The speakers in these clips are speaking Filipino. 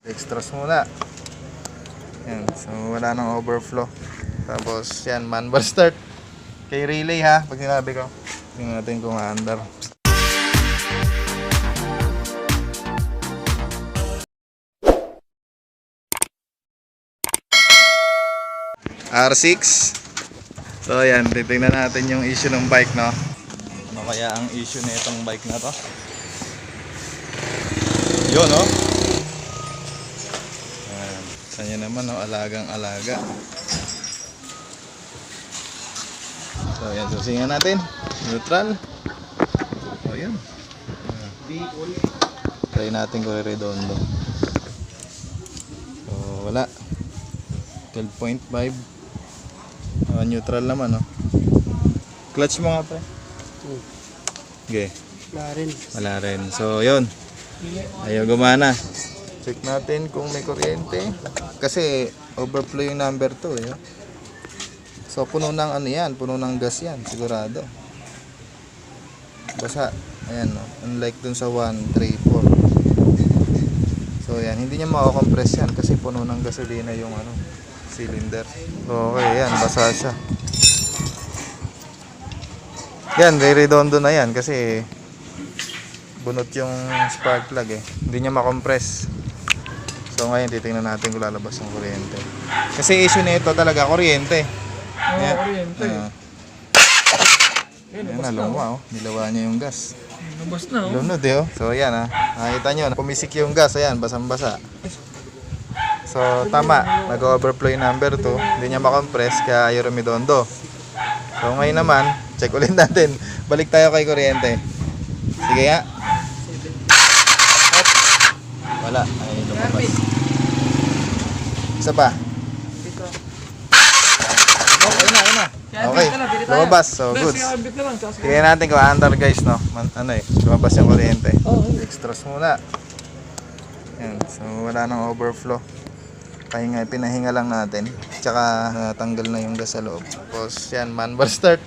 Extras muna. Yan. So wala nang overflow. Tapos yan, manual start. Kay relay ha, pag sinabi ko. Tingnan natin kung aandar. R6. So yan, titingnan natin yung issue ng bike, no? Ano kaya ang issue na itong bike na to? Yun, no? Yan. Sanya naman, no? Alagang-alaga. So yan, susingan natin. Neutral. So yan. Try natin kung redondo. So wala. 12.5. Neutral naman, no? Clutch mo nga pre. Okay. Wala rin. So yun. Ayaw gumana. Check natin kung may kuryente. Kasi overflow yung number 2 eh. So puno ng ano yan, puno ng gas yan, sigurado. Basa. Ayan, no? Unlike dun sa 1, 3, 4. So yan, hindi niya makakompress yan kasi puno ng gasolina yung ano, cylinder. Okay, yan, basa siya. Yan, re-redondo na yan kasi bunot yung spark plug eh. Hindi niya makompress. So ngayon titingnan natin kung lalabas yung kuryente. Kasi issue na ito talaga, kuryente. Oo, kuryente. Yan na, luma oh. Nilawa niya yung gas. Lumabas na oh. Lunod eh oh. So ayan ah. Nakita nyo, pumisik yung gas. Ayan, basang-basa. So tama, nag-overflow yung number 2. Hindi niya makompress kaya ayaw rumidondo. So ngayon naman, check ulit natin. Balik tayo kay kuryente. Sige nga. Wala. Ay, lumabas. Isa pa. Okay na. Okay. Lumabas. So good. Tingnan natin kung aandar guys, no. Ano eh, lumabas yung kuryente. Extras muna. Yan. So wala nang overflow. Pinahinga lang natin. Tsaka natanggal na yung gas sa loob. Tapos yan, manual start.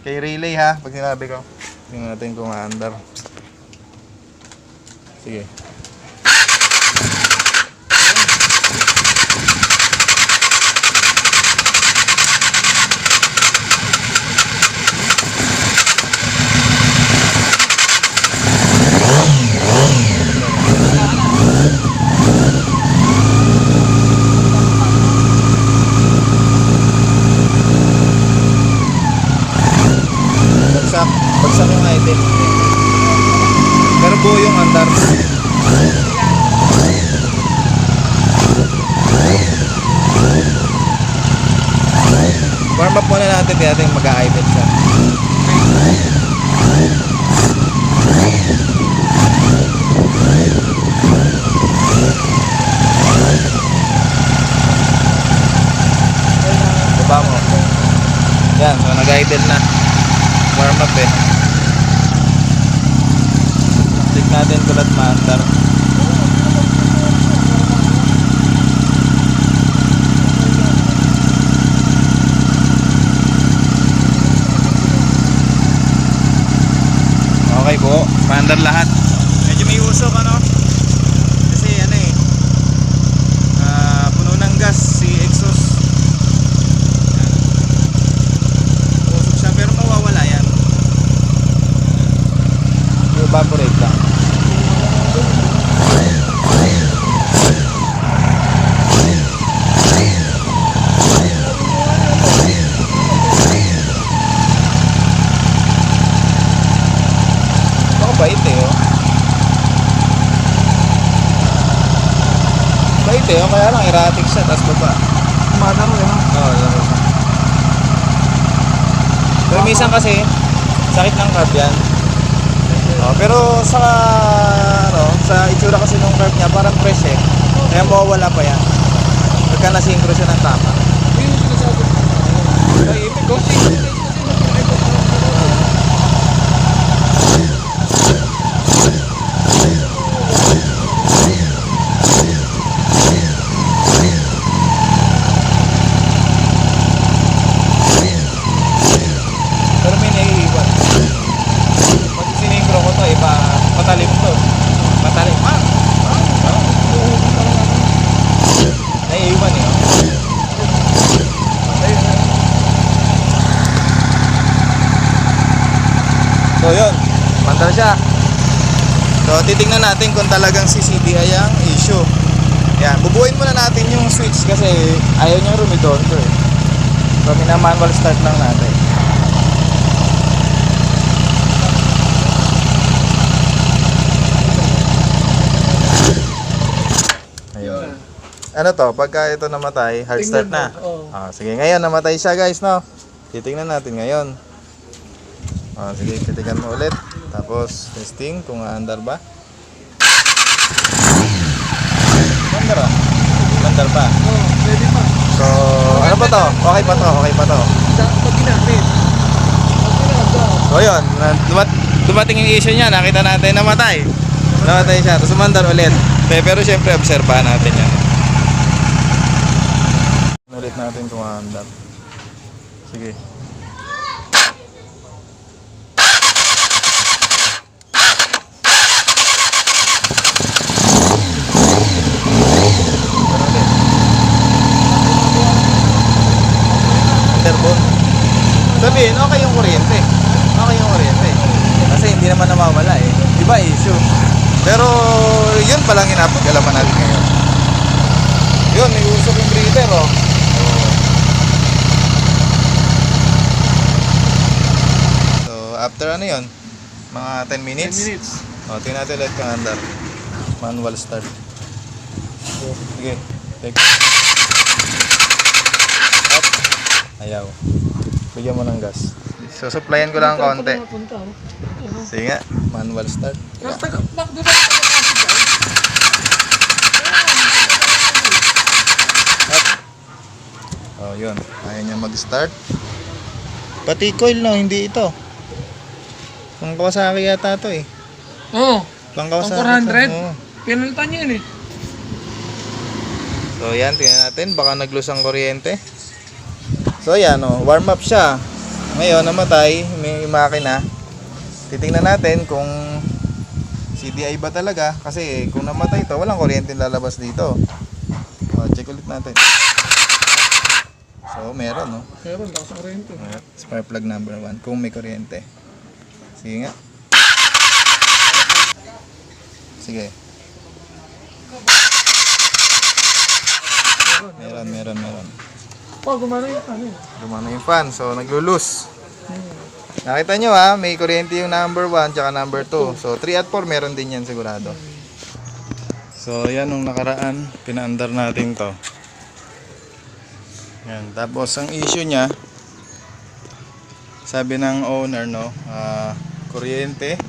Kay relay ha, pag sinabi ko. Tingnan natin kung aandar. Sige. Bagsak yung item. Pero buo yung andar. Warm up muna natin, kaya natin mag-a-idle siya. Baba mo. Yan, so nag-idle na. Warm up eh. Check natin kulat maandar. Okay po, maandar lahat. Medyo may usok ano. Kasi ano eh, puno ng gas si exhaust. Usok siya pero mawawala yan. Evaporate lang. Ako bait eh oh. Bait eh oh, kaya lang erratic siya, tapos baba. Madaro eh. Oo, laro siya. Pero minsan kasi, sakit ng carb yan. Pero sa itsura kasi nung curve niya parang fresh eh. Kaya mawawala pa yan. Pagka na-synchro siya ng tama. Yung sinasabi ko. Ay, ipig ko. Pero may naiiwan. Pag siningro ko to, patalim to. Patalim. So titingnan natin kung talagang si CDI ang issue. Yan, bubuin muna natin yung switch kasi ayaw niyang rumidondo eh. So mina-manual start lang natin. Ayun. Ano to, pagka ito namatay, hard start na. Sige, ngayon namatay siya guys, no? Titingnan natin ngayon. Sige, titingnan mo ulit. Tapos testing kung aandar ba. Andar ah. Andar pa. Pwede pa. So, ano ba to? Okay pa to, okay pa to. Pag ginamit. So yun, dumating yung issue niya, nakita natin namatay. Namatay siya, tapos umandar ulit. Pero syempre, obserbahan natin yan. Ulit natin kung aandar. Sige. Sabihin, okay yung kuryente. Okay yung kuryente. Kasi hindi naman namawala eh. Diba issue? Pero yun palang inapag-alaman natin ngayon. Yun, may usok yung breather oh. So after ano yun? Mga 10 minutes? 10 minutes. Tingnan natin ulit kung andar. Manual start. Sige. Take. Up. Ayaw. Bigyan mo ng gas. So, supplyan ko lang konti. Sige nga, manual start. Yun. Ayaw niya mag-start. Pati coil, no? Hindi ito. Pang Kawasaki yata ito eh. Oo. Pang Kawasaki. 400. Oo. Pinalitan niya yun eh. So, yan. Tingnan natin. Baka nag-lose ang kuryente. So yan warm up siya. Ngayon namatay, may makina. Titingnan natin kung CDI ba talaga kasi kung namatay ito, walang kuryente lalabas dito. Check ulit natin. So meron no. Meron daw sa kuryente. Spark plug number 1 kung may kuryente. Sige nga. Sige. Meron. Gumana yung fan eh. Gumana yung fan, so naglo-loose. Nakita nyo ha, may kuryente yung number 1 tsaka number 2. So 3 at 4 meron din yan sigurado. So yan nung nakaraan, pinaandar natin to. Yan, tapos ang issue niya, sabi ng owner no, kuryente.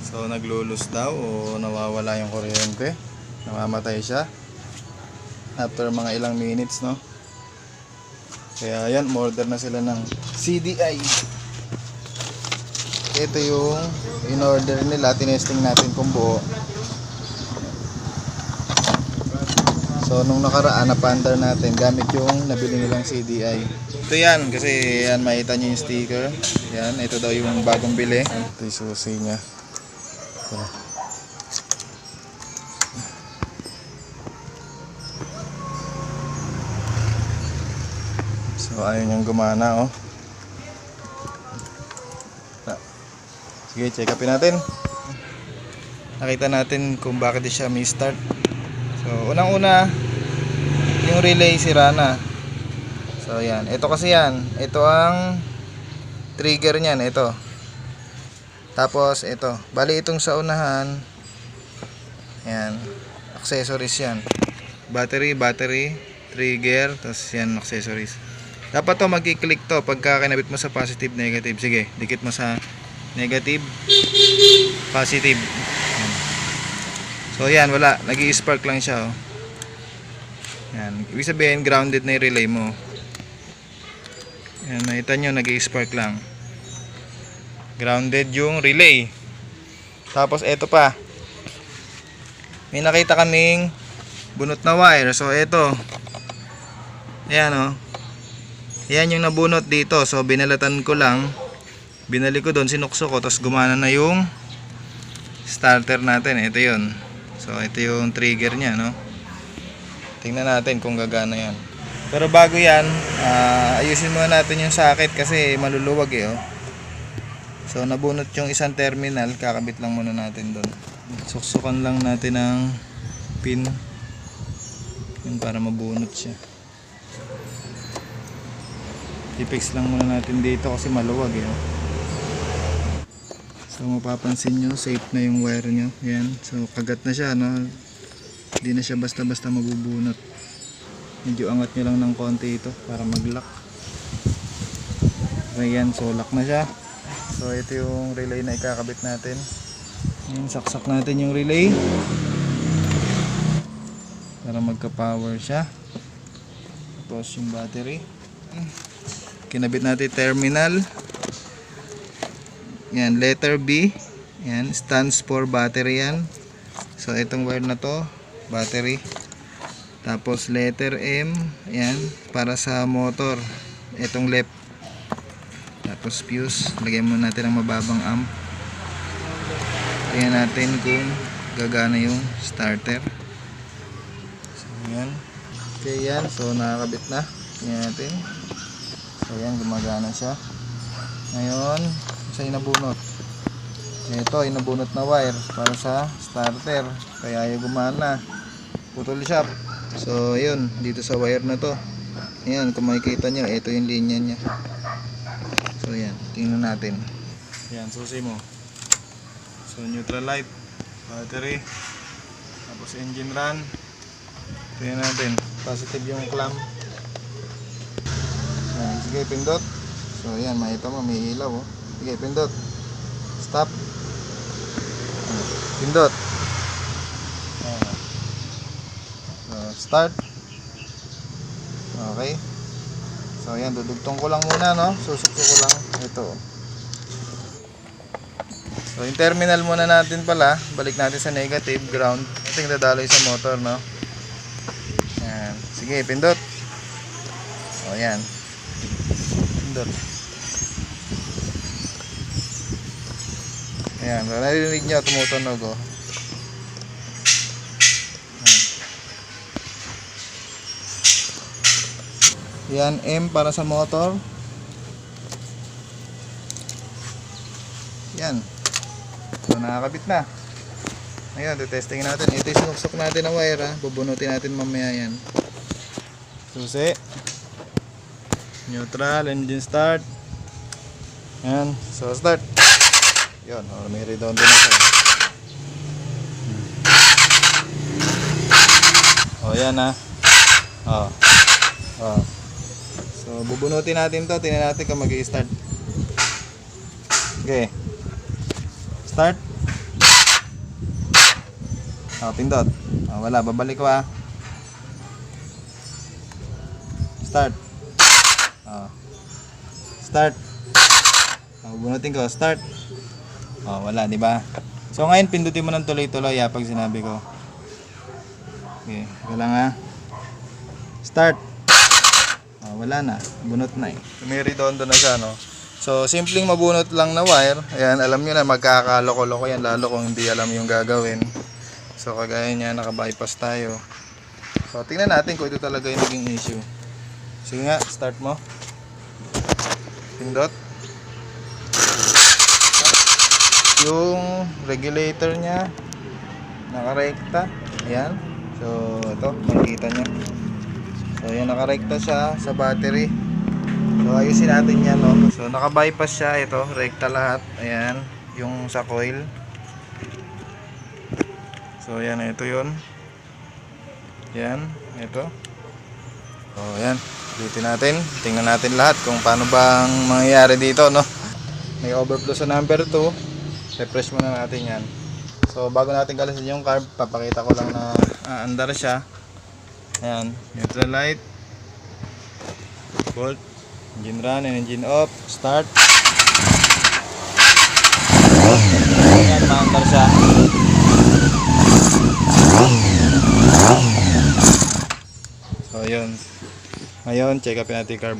So naglo-loose daw o nawawala yung kuryente. Namamatay siya. After mga ilang minutes no. Kaya yan, order na sila ng CDI. Ito yung in-order nila. Tinesting natin kung buo. So nung nakaraan, napandar natin gamit yung nabili nilang CDI. Ito yan, kasi yan makita nyo yung sticker. Yan, ito daw yung bagong bili. Ito yung susi niya. Ito. So ayun yung gumana oh. Sige, check upin natin. Nakita natin kung bakit siya may start. So unang-una, yung relay sira na. So yan, ito kasi yan. Ito ang trigger niyan, ito. Tapos ito, bali itong sa unahan. Yan, accessories yan. Battery, trigger, tapos yan accessories. Dapat to magki-click to pagka kinabit mo sa positive, negative. Sige, dikit mo sa negative, positive. Yan. So yan, wala, nag-i-spark lang siya oh. Yan, ibig sabihin grounded na yung relay mo. Yan, nakita nyo, nag-i-spark lang. Grounded yung relay. Tapos eto pa, may nakita kaming bunot na wire. So eto, ayan oh. Yan yung nabunot dito. So binalatan ko lang. Binalik ko doon, sinukso ko. Tapos gumana na yung starter natin. Ito yun. So ito yung trigger nya no? Tingnan natin kung gagana yan. Pero bago yan, ayusin muna natin yung socket kasi maluluwag eh oh. So nabunot yung isang terminal. Kakabit lang muna natin doon. Suksukan lang natin ang pin. Yun, para mabunot siya. I-fix lang muna natin dito kasi maluwag eh. So mapapansin nyo, safe na yung wire nyo. Yan. So kagat na siya, no? Hindi na siya basta-basta mabubunot. Medyo angat nyo lang ng konti ito para mag-lock. Ayan, so lock na siya. So ito yung relay na ikakabit natin. Ayan, saksak natin yung relay para magka-power siya. Tapos yung battery. Kinabit natin terminal. Yan, letter B. Yan, stands for battery yan. So itong wire na to, battery. Tapos letter M, yan, para sa motor. Itong left. Tapos fuse, lagyan muna natin ng mababang amp. Tingnan natin kung gagana yung starter. So yan. Okay yan, so nakakabit na. Tingnan natin. So yan, gumagana siya. Ngayon, isa inabunot. Ito, inabunot na wire para sa starter. Kaya ayaw gumana. Putol siya. So yun, dito sa wire na to. Ayan, kung makikita nyo, ito yung linya niya. So yan, tingnan natin. Yan, susi mo. So neutral light, battery, tapos engine run. Tingnan natin, positive yung clamp. Yan, sige, pindot. So yan, makita mo, may ilaw oh. Sige, pindot. Stop. Pindot. So, start. Okay. So yan, dudugtong ko lang muna, no? Susukso ko lang. Ito. So yung terminal muna natin pala, balik natin sa negative, ground. Ito yung dadaloy sa motor, no? Yan. Sige, pindot. O yan. Pindot. Ayan, narinig nyo, tumutunog oh. Yan, M para sa motor. Yan. So nakakabit na. Ngayon, testingin natin. Ito yung sinuksok natin na wire ha. Bubunutin natin mamaya yan. Susi. Neutral, engine start. Yan. So start. Yun, may redound na siya. O yan ha. O. So bubunutin natin to. Tingnan natin kung mag-i-start. Okay. Start. Pindot. Wala, babalik ko ha. Start. Start. Bubunutin ko, start. Wala, di ba? So ngayon pindutin mo ng tuloy-tuloy pag sinabi ko. Okay, wala nga. Start. Wala na, bunot na eh. May redondo na siya, no? So simpleng mabunot lang na wire. Ayan, alam nyo na magkakaloko-loko yan, lalo kung hindi alam yung gagawin. So kagaya niya, naka-bypass tayo. So tingnan natin kung ito talaga yung naging issue. Sige nga, start mo. Pindot. Yung regulator niya nakarekta. Ayan. So ito, makikita nyo. So ayan, nakarekta siya sa battery. So ayusin natin yan, no? So naka-bypass siya. Ito, rekta lahat. Ayan, yung sa coil. So ayan, ito yun. Ayan, ito. So ayan, ulitin natin. Tingnan natin lahat kung paano bang mangyayari dito, no? May overflow sa number 2. Refresh muna natin yan. So bago natin kalasin yung carb, papakita ko lang na andar siya. Ayan, neutral light, volt, engine run and engine off, start. Ayan, maandar siya. So yun. Ngayon, check up natin yung carb.